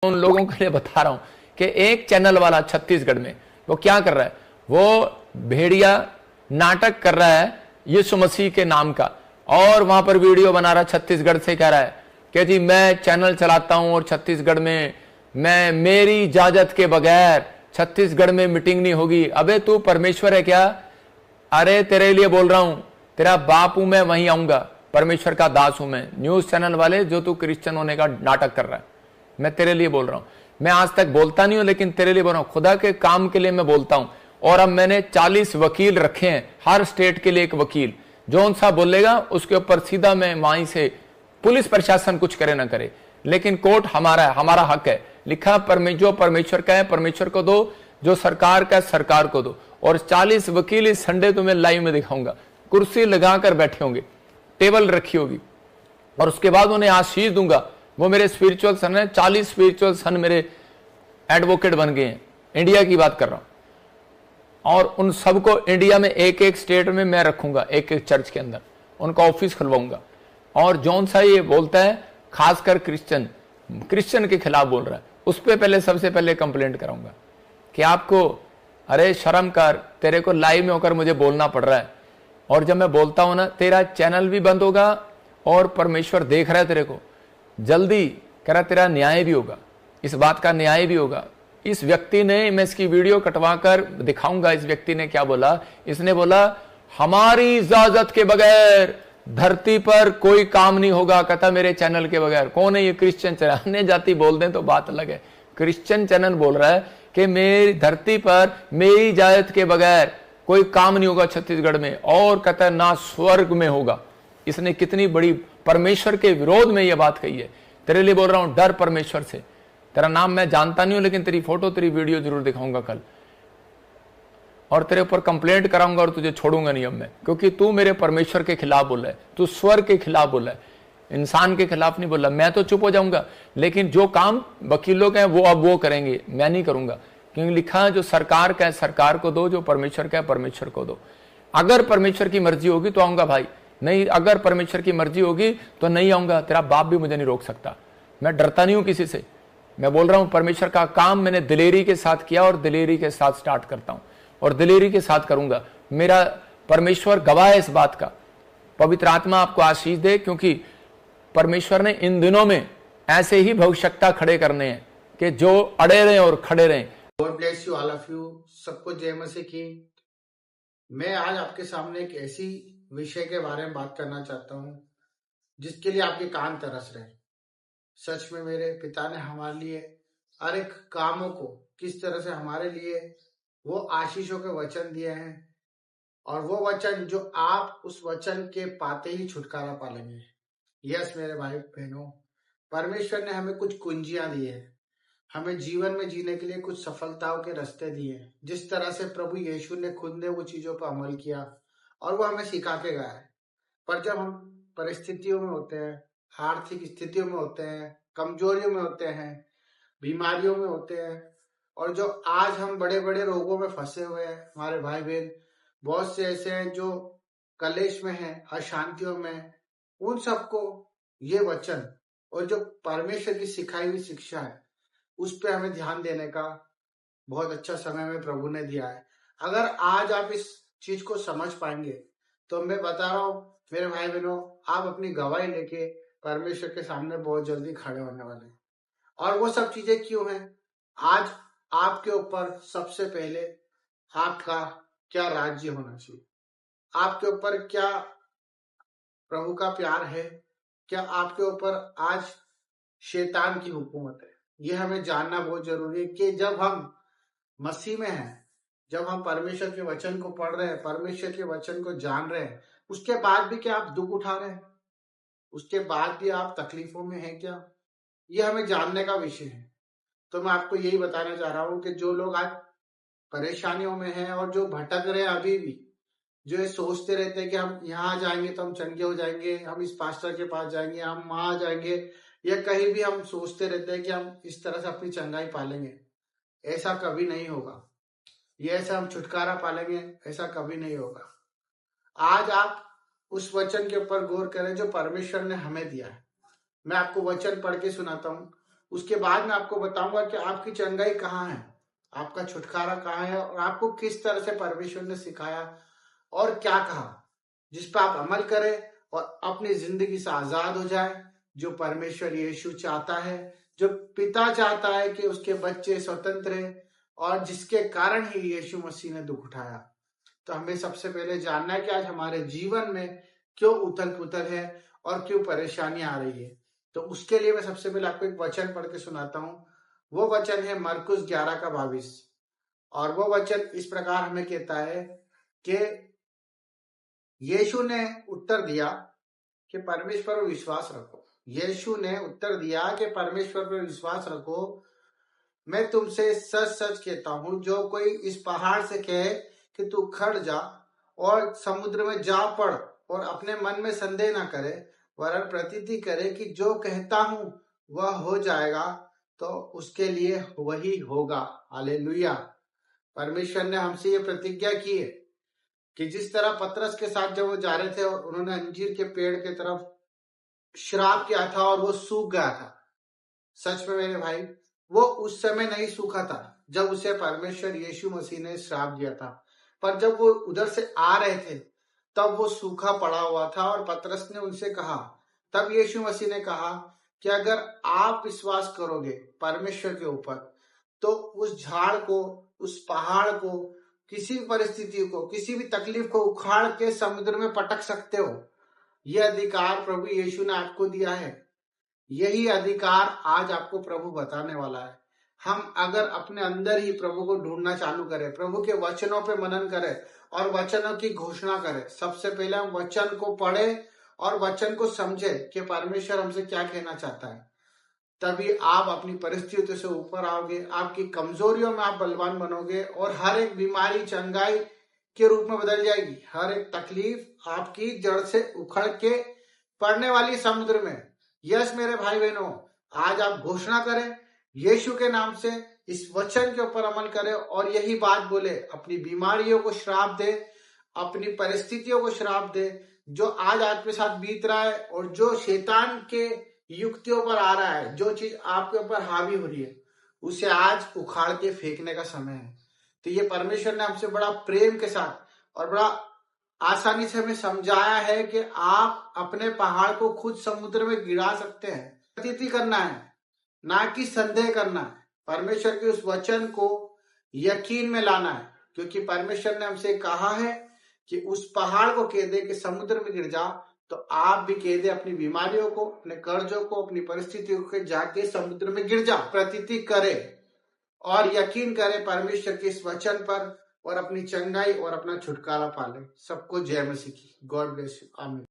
उन लोगों के लिए बता रहा हूं कि एक चैनल वाला छत्तीसगढ़ में वो क्या कर रहा है, वो भेड़िया नाटक कर रहा है यीशु मसीह के नाम का, और वहां पर वीडियो बना रहा है, छत्तीसगढ़ से कह रहा है कि जी मैं चैनल चलाता हूं और छत्तीसगढ़ में मैं मेरी इजाजत के बगैर छत्तीसगढ़ में मीटिंग नहीं होगी। अबे तू परमेश्वर है क्या? अरे तेरे लिए बोल रहा हूं, तेरा बाप हूं मैं, वहीं आऊंगा, परमेश्वर का दास हूं मैं। न्यूज चैनल वाले जो तू क्रिश्चियन होने का नाटक कर रहा है, मैं तेरे लिए बोल रहा हूं। मैं आज तक बोलता नहीं हूं लेकिन तेरे लिए बोल रहा हूं, खुदा के काम के लिए मैं बोलता हूं। और अब मैंने 40 वकील रखे हैं, हर स्टेट के लिए एक वकील, जो सा बोलेगा उसके ऊपर सीधा मैं वहीं से, पुलिस प्रशासन कुछ करे ना करे, लेकिन कोर्ट हमारा है, हमारा हक है। लिखा जो परमेश्वर का है परमेश्वर को दो, जो सरकार का है सरकार को दो। और 40 वकील इस संडे तुम्हें लाइव में दिखाऊंगा, कुर्सी लगाकर बैठे होंगे, टेबल रखी होगी, और उसके बाद उन्हें आशीष दूंगा। वो मेरे स्पिरिचुअल सन है, 40 स्पिरिचुअल सन मेरे एडवोकेट बन गए हैं, इंडिया की बात कर रहा हूं। और उन सबको इंडिया में एक एक स्टेट में मैं रखूंगा, एक एक चर्च के अंदर उनका ऑफिस खुलवाऊंगा। और जौन सा ये बोलता है खासकर क्रिश्चियन के खिलाफ बोल रहा है, उस पर पहले सबसे पहले कंप्लेंट कराऊंगा कि आपको, अरे शर्म कर, तेरे को लाइव में होकर मुझे बोलना पड़ रहा है। और जब मैं बोलता हूं ना, तेरा चैनल भी बंद होगा और परमेश्वर देख रहा है तेरे को, जल्दी कह रहा तेरा न्याय भी होगा, इस बात का न्याय भी होगा। इस व्यक्ति ने, मैं इसकी वीडियो कटवाकर दिखाऊंगा, इस व्यक्ति ने क्या बोला। इसने बोला हमारी इजाजत के बगैर धरती पर कोई काम नहीं होगा, कहता मेरे चैनल के बगैर। कौन है ये? Christian channel. अन्य जाति बोल दें तो बात अलग है, क्रिश्चियन चैनल बोल रहा है कि मेरी धरती पर मेरी इजाजत के बगैर कोई काम नहीं होगा छत्तीसगढ़ में, और कहता ना स्वर्ग में होगा। इसने कितनी बड़ी परमेश्वर के विरोध में यह बात कही है। तेरे लिए बोल रहा हूं, डर परमेश्वर से। तेरा नाम मैं जानता नहीं हूं लेकिन तेरी फोटो, तेरी वीडियो जरूर दिखाऊंगा कल, और तेरे ऊपर कंप्लेंट कराऊंगा, और तुझे छोड़ूंगा नहीं अब मैं, क्योंकि तू मेरे परमेश्वर के खिलाफ बोला है, तू स्वर्ग के खिलाफ बोला है, इंसान के खिलाफ नहीं बोला। मैं तो चुप हो जाऊंगा, लेकिन जो काम वकीलों के हैं वो अब वो करेंगे, मैं नहीं करूंगा। क्योंकि लिखा है जो सरकार का है सरकार को दो, जो परमेश्वर का है परमेश्वर को दो। अगर परमेश्वर की मर्जी होगी तो आऊंगा भाई, नहीं अगर परमेश्वर की मर्जी होगी तो नहीं आऊंगा। तेरा बाप भी मुझे नहीं रोक सकता, मैं डरता नहीं हूं किसी से। मैं बोल रहा हूं परमेश्वर का काम मैंने दिलेरी के साथ किया, और दिलेरी के साथ स्टार्ट करता हूं, और दिलेरी के साथ करूंगा। मेरा परमेश्वर गवाह है इस बात का। पवित्र आत्मा आपको आशीष दे, क्योंकि परमेश्वर ने इन दिनों में ऐसे ही भविष्यता खड़े करने हैं कि जो अड़े रहें और खड़े रहें। God bless you all of you. सबको जय मसीह की। मैं आज आपके सामने एक ऐसी विषय के बारे में बात करना चाहता हूं जिसके लिए आपके कान तरस रहे। सच में मेरे पिता ने हमारे लिए हर एक कामों को किस तरह से हमारे लिए वो आशीषों के वचन दिए हैं, और वो वचन जो आप उस वचन के पाते ही छुटकारा पालेंगे। यस मेरे भाई बहनों, परमेश्वर ने हमें कुछ कुंजियां दी है, हमें जीवन में जीने के लिए कुछ सफलताओं के रास्ते दिए हैं। जिस तरह से प्रभु यीशु ने खुद ने वो चीजों पर अमल किया और वो हमें सिखा के गया है। पर जब हम परिस्थितियों में होते हैं, आर्थिक स्थितियों में होते हैं, कमजोरियों में होते हैं, बीमारियों में होते हैं, और जो आज हम बड़े बड़े रोगों में फंसे हुए हैं, हमारे भाई बहन बहुत से ऐसे हैं जो कलेश में हैं, अशांतियों में, उन सबको ये वचन और जो परमेश्वर की सिखाई हुई शिक्षा है उस पर हमें ध्यान देने का बहुत अच्छा समय में प्रभु ने दिया है। अगर आज आप इस चीज को समझ पाएंगे तो मैं बता रहा हूं मेरे भाई बहनों, आप अपनी गवाही लेके परमेश्वर के सामने बहुत जल्दी खड़े होने वाले हैं। और वो सब चीजें क्यों हैं? आज आपके ऊपर सबसे पहले आपका क्या राज्य होना चाहिए, आपके ऊपर क्या प्रभु का प्यार है, क्या आपके ऊपर आज शैतान की हुकूमत है। ये हमें जानना बहुत जरूरी है कि जब हम मसीह में हैं, जब हम परमेश्वर के वचन को पढ़ रहे हैं, परमेश्वर के वचन को जान रहे हैं, उसके बाद भी क्या आप दुख उठा रहे हैं, उसके बाद भी आप तकलीफों में हैं क्या, ये हमें जानने का विषय है। तो मैं आपको यही बताना चाह रहा हूं कि जो लोग आज परेशानियों में हैं और जो भटक रहे हैं अभी भी, जो ये सोचते रहते हैं कि हम यहाँ जाएंगे तो हम चंगे हो जाएंगे, हम इस पास्टर के पास जाएंगे, हम वहां जाएंगे, या कहीं भी हम सोचते रहते हैं कि हम इस तरह से अपनी चंगाई पालेंगे, ऐसा कभी नहीं होगा। ये ऐसा हम छुटकारा पालेंगे, ऐसा कभी नहीं होगा। आज आप उस वचन के ऊपर गौर करें जो परमेश्वर ने हमें दिया है। मैं आपको वचन पढ़ के सुनाता हूँ। उसके बाद मैं आपको बताऊंगा कि आपकी चंगाई कहाँ है, आपका छुटकारा कहाँ है और आपको किस तरह से परमेश्वर ने सिखाया और क्या कहा, जिस पर आप अमल करें और अपनी जिंदगी से आजाद हो जाए, जो परमेश्वर यीशु चाहता है, जो पिता चाहता है कि उसके बच्चे स्वतंत्र हैं और जिसके कारण ही यीशु मसीह ने दुख उठाया। तो हमें सबसे पहले जानना है कि आज हमारे जीवन में क्यों उथल पुथल है और क्यों परेशानी आ रही है। तो उसके लिए मैं सबसे पहले आपको एक वचन पढ़ के सुनाता हूँ। वो वचन है मरकुस 11:22 और वो वचन इस प्रकार हमें कहता है कि यीशु ने उत्तर दिया कि परमेश्वर पर विश्वास रखो। यीशु ने उत्तर दिया कि परमेश्वर पर विश्वास रखो। मैं तुमसे सच सच कहता हूं, जो कोई इस पहाड़ से कहे कि तू खड़ जा और समुद्र में जा पड़ और अपने मन में संदेह ना करे, वरन प्रतीति करे कि जो कहता हूं वह हो जाएगा, तो उसके लिए वही होगा। हालेलुया। परमेश्वर ने हमसे ये प्रतिज्ञा की है कि जिस तरह पतरस के साथ जब वो जा रहे थे और उन्होंने अंजीर के पेड़ की तरफ श्राप किया था और वो सूख गया था। सच में मेरे भाई, वो उस समय नहीं सूखा था जब उसे परमेश्वर यीशु मसीह ने श्राप दिया था, पर जब वो उधर से आ रहे थे तब वो सूखा पड़ा हुआ था। और पतरस ने उनसे कहा, तब यीशु मसीह ने कहा कि अगर आप विश्वास करोगे परमेश्वर के ऊपर, तो उस झाड़ को, उस पहाड़ को, किसी भी परिस्थिति को, किसी भी तकलीफ को उखाड़ के समुद्र में पटक सकते हो। यह अधिकार प्रभु यीशु ने आपको दिया है। यही अधिकार आज आपको प्रभु बताने वाला है। हम अगर अपने अंदर ही प्रभु को ढूंढना चालू करें, प्रभु के वचनों पे मनन करें और वचनों की घोषणा करें। सबसे पहले हम वचन को पढ़ें और वचन को समझें कि परमेश्वर हमसे क्या कहना चाहता है। तभी आप अपनी परिस्थितियों से ऊपर आओगे, आपकी कमजोरियों में आप बलवान बनोगे और हर एक बीमारी चंगाई के रूप में बदल जाएगी। हर एक तकलीफ आपकी जड़ से उखड़ के पड़ने वाली समुद्र में। यस मेरे भाई बहनों, आज आप घोषणा करें यीशु के नाम से, इस वचन के ऊपर अमल करें और यही बात बोले। अपनी बीमारियों को श्राप दे, अपनी परिस्थितियों को श्राप दे, जो आज आपके साथ बीत रहा है और जो शैतान के युक्तियों पर आ रहा है, जो चीज आपके ऊपर हावी हो रही है, उसे आज उखाड़ के फेंकने का समय है। तो ये परमेश्वर ने हमसे बड़ा प्रेम के साथ और बड़ा आसानी से हमें समझाया है कि आप अपने पहाड़ को खुद समुद्र में गिरा सकते हैं। प्रतीति करना है, ना कि संदेह करना है। परमेश्वर के उस वचन को यकीन में लाना है, क्योंकि परमेश्वर ने हमसे कहा है कि उस पहाड़ को कह दे कि समुद्र में गिर जा, तो आप भी कह दे अपनी बीमारियों को, अपने कर्जों को, अपनी परिस्थितियों को जाके समुद्र में गिर जा। प्रतीति करे और यकीन करे परमेश्वर के इस वचन पर और अपनी चंगाई और अपना छुटकारा पाले। सबको जय मसीह की। God bless you. आमीन।